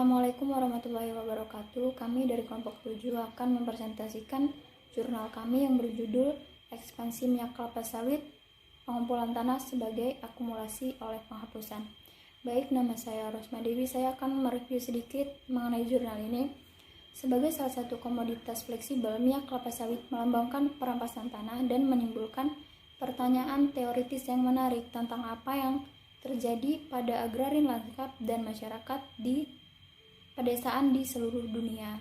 Assalamualaikum warahmatullahi wabarakatuh. Kami dari kelompok 7 akan mempresentasikan jurnal kami yang berjudul Ekspansi Minyak Kelapa Sawit, Pengumpulan Tanah sebagai Akumulasi oleh Penghapusan. Baik, nama saya Rosma Dewi. Saya akan mereview sedikit mengenai jurnal ini. Sebagai salah satu komoditas fleksibel, minyak kelapa sawit melambangkan perampasan tanah dan menimbulkan pertanyaan teoritis yang menarik tentang apa yang terjadi pada agrarin lanskap dan masyarakat di pedesaan di seluruh dunia.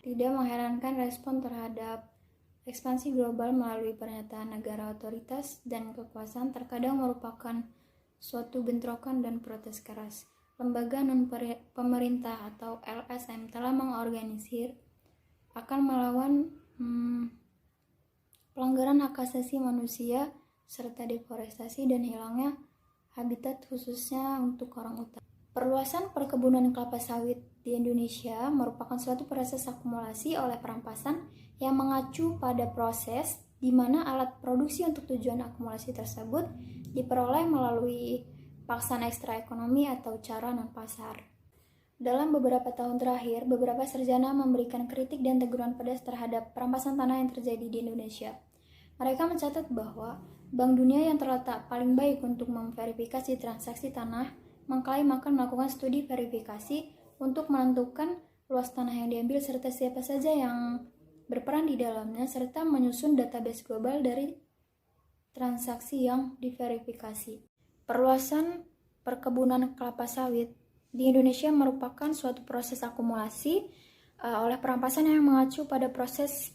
Tidak mengherankan, respon terhadap ekspansi global melalui pernyataan negara, otoritas, dan kekuasaan terkadang merupakan suatu bentrokan dan protes keras. Lembaga non-pemerintah atau LSM telah mengorganisir akan melawan pelanggaran hak asasi manusia serta deforestasi dan hilangnya habitat khususnya untuk orang hutan. Perluasan perkebunan kelapa sawit di Indonesia merupakan suatu proses akumulasi oleh perampasan yang mengacu pada proses di mana alat produksi untuk tujuan akumulasi tersebut diperoleh melalui paksaan ekstra ekonomi atau cara non-pasar. Dalam beberapa tahun terakhir, beberapa sarjana memberikan kritik dan teguran pedas terhadap perampasan tanah yang terjadi di Indonesia. Mereka mencatat bahwa Bank Dunia yang terletak paling baik untuk memverifikasi transaksi tanah mengklaim akan melakukan studi verifikasi untuk menentukan luas tanah yang diambil serta siapa saja yang berperan di dalamnya, serta menyusun database global dari transaksi yang diverifikasi. Perluasan perkebunan kelapa sawit di Indonesia merupakan suatu proses akumulasi oleh perampasan yang mengacu pada proses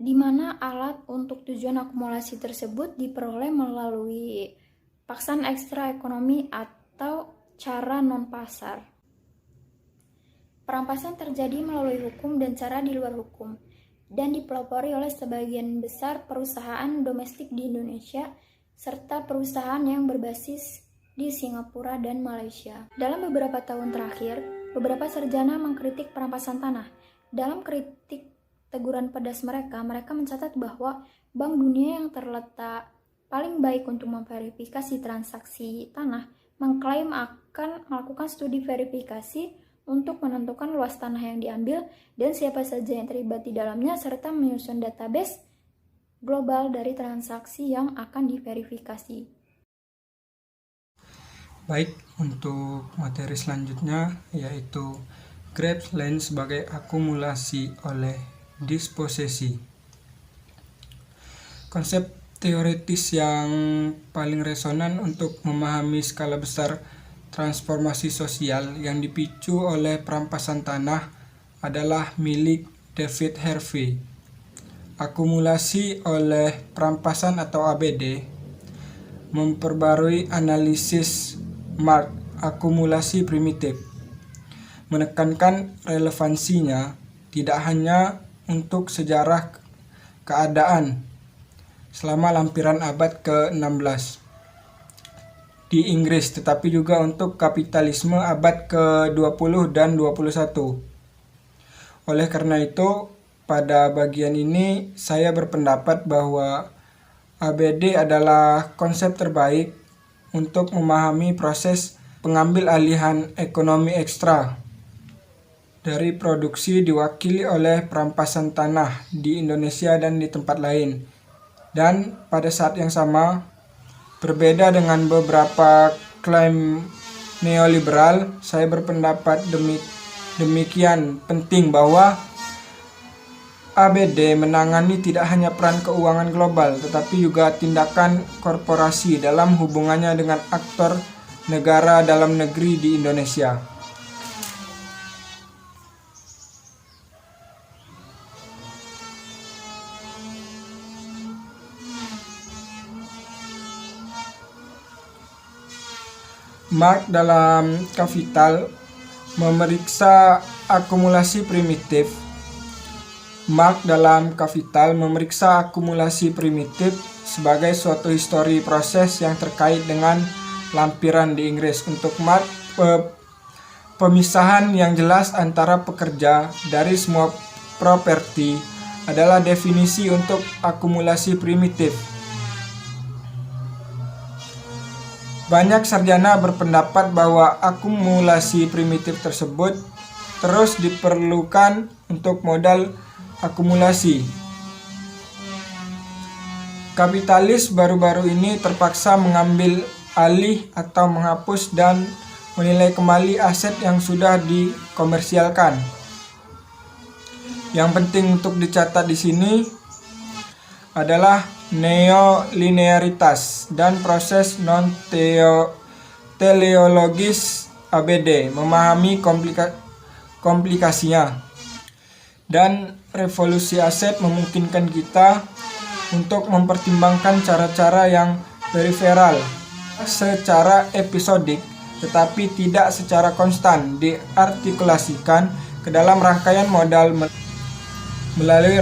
di mana alat untuk tujuan akumulasi tersebut diperoleh melalui paksaan ekstra ekonomi atau cara non-pasar. Perampasan terjadi melalui hukum dan cara di luar hukum dan dipelopori oleh sebagian besar perusahaan domestik di Indonesia serta perusahaan yang berbasis di Singapura dan Malaysia. Dalam beberapa tahun terakhir, beberapa sarjana mengkritik perampasan tanah. Dalam kritik teguran pedas mereka mencatat bahwa Bank Dunia yang terletak paling baik untuk memverifikasi transaksi tanah mengklaim akan melakukan studi verifikasi untuk menentukan luas tanah yang diambil dan siapa saja yang terlibat di dalamnya serta menyusun database global dari transaksi yang akan diverifikasi. Baik, untuk materi selanjutnya yaitu grapeland sebagai akumulasi oleh disposisi. Konsep teoritis yang paling resonan untuk memahami skala besar transformasi sosial yang dipicu oleh perampasan tanah adalah milik David Harvey. Akumulasi oleh perampasan atau ABD memperbarui analisis Marx akumulasi primitif, menekankan relevansinya tidak hanya untuk sejarah keadaan selama lampiran abad ke-16 di Inggris, tetapi juga untuk kapitalisme abad ke-20 dan 21. Oleh karena itu, pada bagian ini saya berpendapat bahwa ABD adalah konsep terbaik untuk memahami proses pengambil alihan ekonomi ekstra dari produksi diwakili oleh perampasan tanah di Indonesia dan di tempat lain. Dan pada saat yang sama, berbeda dengan beberapa klaim neoliberal, saya berpendapat demikian penting bahwa ABD menangani tidak hanya peran keuangan global, tetapi juga tindakan korporasi dalam hubungannya dengan aktor negara dalam negeri di Indonesia. Marx dalam Kapital memeriksa akumulasi primitif. Marx dalam Kapital memeriksa akumulasi primitif sebagai suatu histori proses yang terkait dengan lampiran di Inggris. Untuk Marx, pemisahan yang jelas antara pekerja dari semua properti adalah definisi untuk akumulasi primitif. Banyak sarjana berpendapat bahwa akumulasi primitif tersebut terus diperlukan untuk modal akumulasi. Kapitalis baru-baru ini terpaksa mengambil alih atau menghapus dan menilai kembali aset yang sudah dikomersialkan. Yang penting untuk dicatat di sini adalah neolinearitas dan proses non-teleologis ABD, memahami komplikasinya. Dan revolusi aset memungkinkan kita untuk mempertimbangkan cara-cara yang periferal secara episodik, tetapi tidak secara konstan diartikulasikan ke dalam rangkaian modal melalui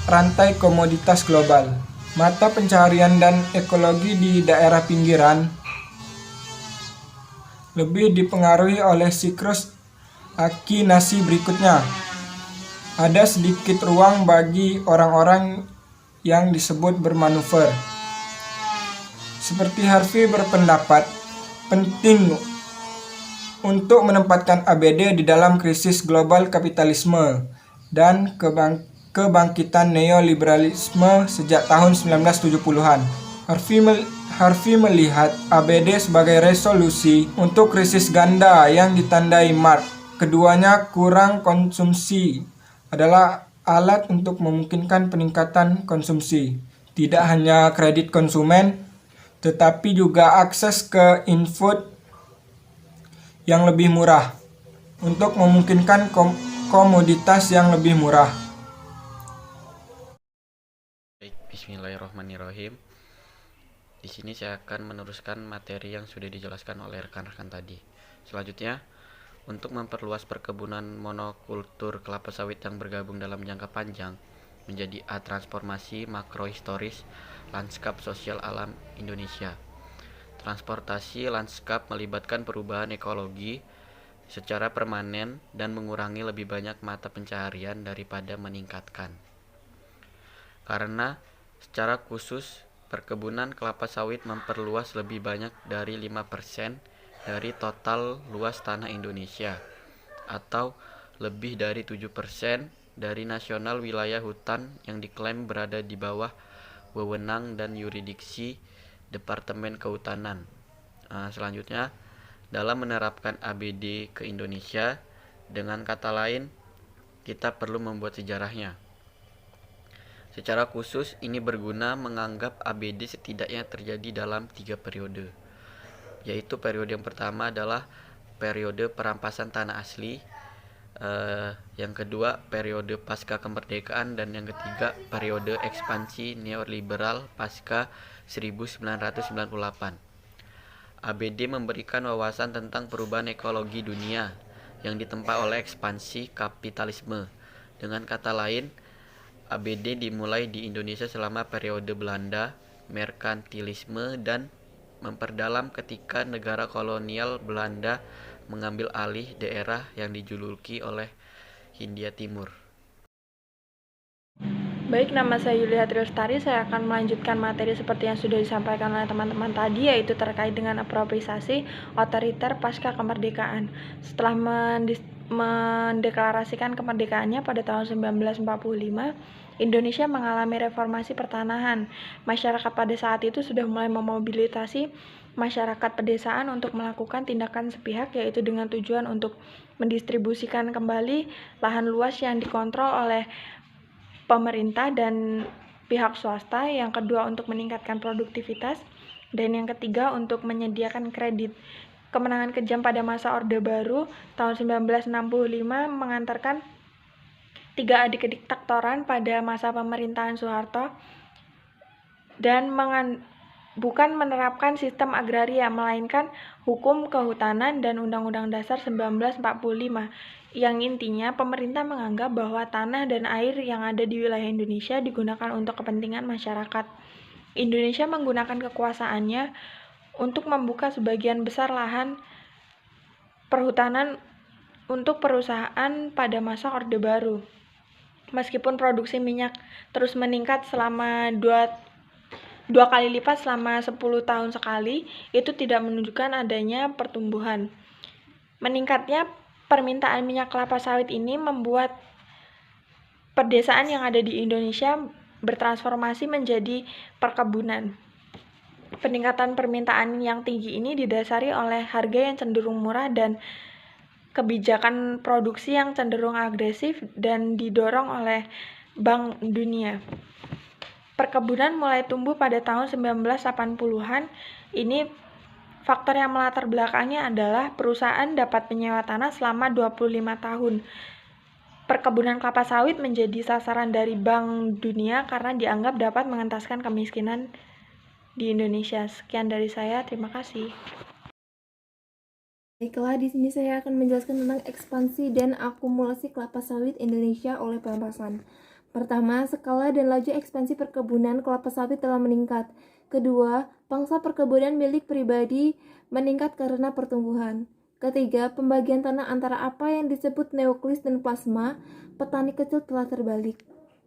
rantai komoditas global. Mata pencaharian dan ekologi di daerah pinggiran lebih dipengaruhi oleh siklus akinasi berikutnya. Ada sedikit ruang bagi orang-orang yang disebut bermanuver. Seperti Harvey berpendapat, penting untuk menempatkan ABD di dalam krisis global kapitalisme dan kebangkitan neoliberalisme sejak tahun 1970-an. Harvey melihat ABD sebagai resolusi untuk krisis ganda yang ditandai Marx. Keduanya kurang konsumsi adalah alat untuk memungkinkan peningkatan konsumsi. Tidak hanya kredit konsumen, tetapi juga akses ke input yang lebih murah untuk memungkinkan komoditas yang lebih murah. Baik, bismillahirrahmanirrahim. Di sini saya akan meneruskan materi yang sudah dijelaskan oleh rekan-rekan tadi. Selanjutnya, untuk memperluas perkebunan monokultur kelapa sawit yang bergabung dalam jangka panjang menjadi transformasi makrohistoris lanskap sosial alam Indonesia. Transportasi lanskap melibatkan perubahan ekologi secara permanen dan mengurangi lebih banyak mata pencaharian daripada meningkatkan. Karena secara khusus perkebunan kelapa sawit memperluas lebih banyak dari 5% dari total luas tanah Indonesia atau lebih dari 7% dari nasional wilayah hutan yang diklaim berada di bawah wewenang dan yurisdiksi Departemen Kehutanan. Selanjutnya, dalam menerapkan ABD ke Indonesia, dengan kata lain, kita perlu membuat sejarahnya. Secara khusus, ini berguna menganggap ABD setidaknya terjadi dalam 3 periode, yaitu periode yang pertama adalah periode perampasan tanah asli, yang kedua periode pasca kemerdekaan, dan yang ketiga periode ekspansi neoliberal pasca 1998. ABD memberikan wawasan tentang perubahan ekologi dunia yang ditempa oleh ekspansi kapitalisme. Dengan kata lain, ABD dimulai di Indonesia selama periode Belanda, merkantilisme, dan memperdalam ketika negara kolonial Belanda mengambil alih daerah yang dijuluki oleh Hindia Timur. Baik, nama saya Yulia Triostari. Saya akan melanjutkan materi seperti yang sudah disampaikan oleh teman-teman tadi, yaitu terkait dengan apropriasi otoriter pasca kemerdekaan. Setelah mendeklarasikan kemerdekaannya pada tahun 1945, Indonesia mengalami reformasi pertanahan. Masyarakat pada saat itu sudah mulai memobilisasi masyarakat pedesaan untuk melakukan tindakan sepihak, yaitu dengan tujuan untuk mendistribusikan kembali lahan luas yang dikontrol oleh pemerintah dan pihak swasta, yang kedua untuk meningkatkan produktivitas, dan yang ketiga untuk menyediakan kredit. Kemenangan kejam pada masa Orde Baru tahun 1965 mengantarkan 3 adik diktatoran pada masa pemerintahan Soeharto dan bukan menerapkan sistem agraria, melainkan hukum kehutanan dan Undang-Undang Dasar 1945. Yang intinya pemerintah menganggap bahwa tanah dan air yang ada di wilayah Indonesia digunakan untuk kepentingan masyarakat. Indonesia menggunakan kekuasaannya untuk membuka sebagian besar lahan perhutanan untuk perusahaan pada masa Orde Baru. Meskipun produksi minyak terus meningkat selama dua kali lipat selama 10 tahun sekali, itu tidak menunjukkan adanya pertumbuhan. Meningkatnya permintaan minyak kelapa sawit ini membuat pedesaan yang ada di Indonesia bertransformasi menjadi perkebunan. Peningkatan permintaan yang tinggi ini didasari oleh harga yang cenderung murah dan kebijakan produksi yang cenderung agresif dan didorong oleh Bank Dunia. Perkebunan mulai tumbuh pada tahun 1980-an. Ini faktor yang melatar belakangnya adalah perusahaan dapat menyewa tanah selama 25 tahun. Perkebunan kelapa sawit menjadi sasaran dari Bank Dunia karena dianggap dapat mengentaskan kemiskinan di Indonesia. Sekian dari saya, terima kasih. Baiklah, di sini saya akan menjelaskan tentang ekspansi dan akumulasi kelapa sawit Indonesia oleh perampasan. Pertama, skala dan laju ekspansi perkebunan kelapa sawit telah meningkat. Kedua, pangsa perkebunan milik pribadi meningkat karena pertumbuhan. Ketiga, pembagian tanah antara apa yang disebut neoklis dan plasma petani kecil telah terbalik.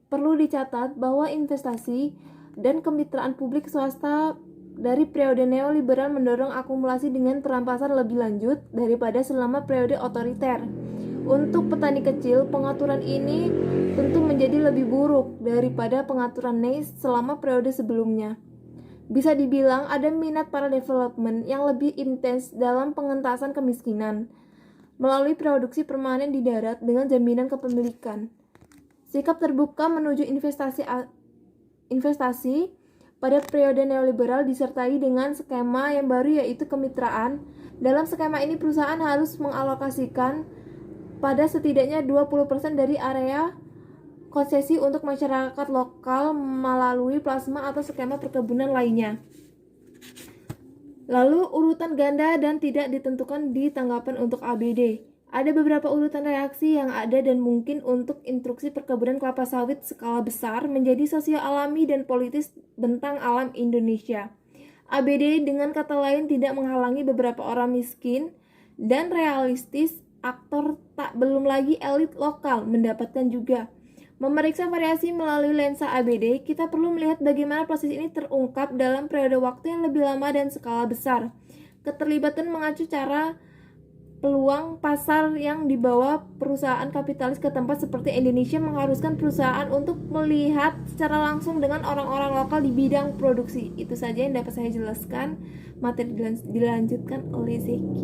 Perlu dicatat bahwa investasi dan kemitraan publik swasta dari periode neoliberal mendorong akumulasi dengan perampasan lebih lanjut daripada selama periode otoriter. Untuk petani kecil, pengaturan ini tentu menjadi lebih buruk daripada pengaturan NEIS selama periode sebelumnya. Bisa dibilang ada minat para development yang lebih intens dalam pengentasan kemiskinan melalui produksi permanen di darat dengan jaminan kepemilikan. Sikap terbuka menuju investasi pada periode neoliberal disertai dengan skema yang baru yaitu kemitraan. Dalam skema ini perusahaan harus mengalokasikan pada setidaknya 20% dari area konsesi untuk masyarakat lokal melalui plasma atau skema perkebunan lainnya. Lalu urutan ganda dan tidak ditentukan di tanggapan untuk ABD. Ada beberapa urutan reaksi yang ada dan mungkin untuk instruksi perkebunan kelapa sawit skala besar menjadi sosio-alami dan politis bentang alam Indonesia. ABD dengan kata lain tidak menghalangi beberapa orang miskin dan realistis, aktor tak belum lagi elit lokal mendapatkan juga. Memeriksa variasi melalui lensa ABD, kita perlu melihat bagaimana proses ini terungkap dalam periode waktu yang lebih lama dan skala besar. Keterlibatan mengacu cara peluang pasar yang dibawa perusahaan kapitalis ke tempat seperti Indonesia mengharuskan perusahaan untuk melihat secara langsung dengan orang-orang lokal di bidang produksi. Itu saja yang dapat saya jelaskan. Materi dilanjutkan oleh Zeki.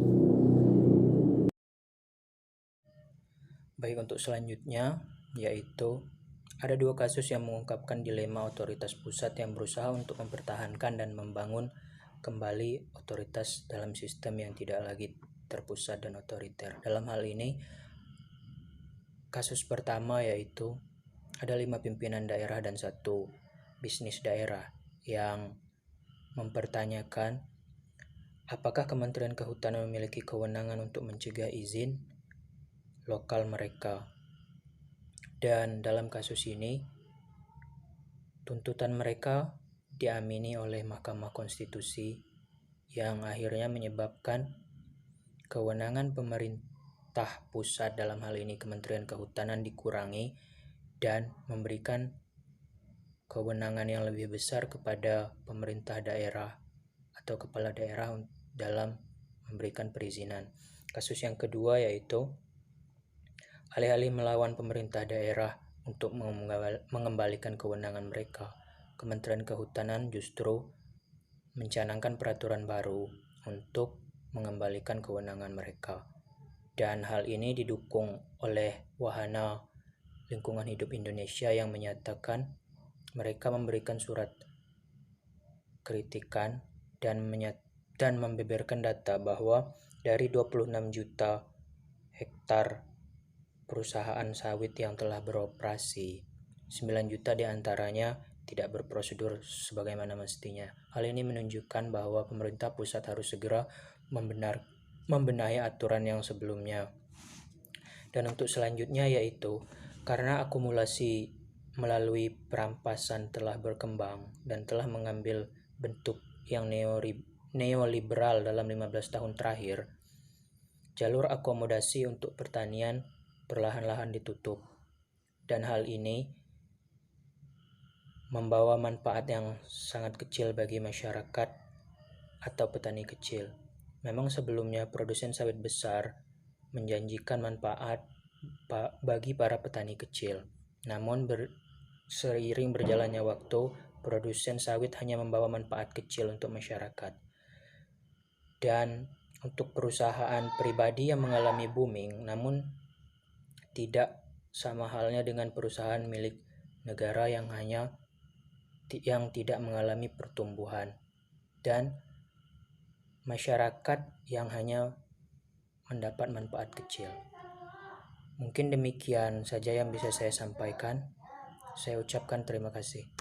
Baik, untuk selanjutnya yaitu ada dua kasus yang mengungkapkan dilema otoritas pusat yang berusaha untuk mempertahankan dan membangun kembali otoritas dalam sistem yang tidak lagi terpusat dan otoriter. Dalam hal ini, kasus pertama yaitu ada 5 pimpinan daerah dan 1 bisnis daerah yang mempertanyakan apakah Kementerian Kehutanan memiliki kewenangan untuk mencegah izin lokal mereka. Dan dalam kasus ini, tuntutan mereka diamini oleh Mahkamah Konstitusi yang akhirnya menyebabkan kewenangan pemerintah pusat dalam hal ini Kementerian Kehutanan dikurangi dan memberikan kewenangan yang lebih besar kepada pemerintah daerah atau kepala daerah dalam memberikan perizinan. Kasus yang kedua yaitu alih-alih melawan pemerintah daerah untuk mengembalikan kewenangan mereka, Kementerian Kehutanan justru mencanangkan peraturan baru untuk mengembalikan kewenangan mereka. Dan hal ini didukung oleh Wahana Lingkungan Hidup Indonesia yang menyatakan mereka memberikan surat kritikan dan membeberkan data bahwa dari 26 juta hektar perusahaan sawit yang telah beroperasi, 9 juta diantaranya tidak berprosedur sebagaimana mestinya. Hal ini menunjukkan bahwa pemerintah pusat harus segera membenahi aturan yang sebelumnya. Dan untuk selanjutnya yaitu karena akumulasi melalui perampasan telah berkembang dan telah mengambil bentuk yang neoliberal dalam 15 tahun terakhir, jalur akomodasi untuk pertanian perlahan-lahan ditutup, dan hal ini membawa manfaat yang sangat kecil bagi masyarakat atau petani kecil. Memang sebelumnya produsen sawit besar menjanjikan manfaat bagi para petani kecil. Namun seiring berjalannya waktu, produsen sawit hanya membawa manfaat kecil untuk masyarakat. Dan untuk perusahaan pribadi yang mengalami booming, namun tidak sama halnya dengan perusahaan milik negara yang tidak mengalami pertumbuhan, dan masyarakat yang hanya mendapat manfaat kecil. Mungkin demikian saja yang bisa saya sampaikan. Saya ucapkan terima kasih.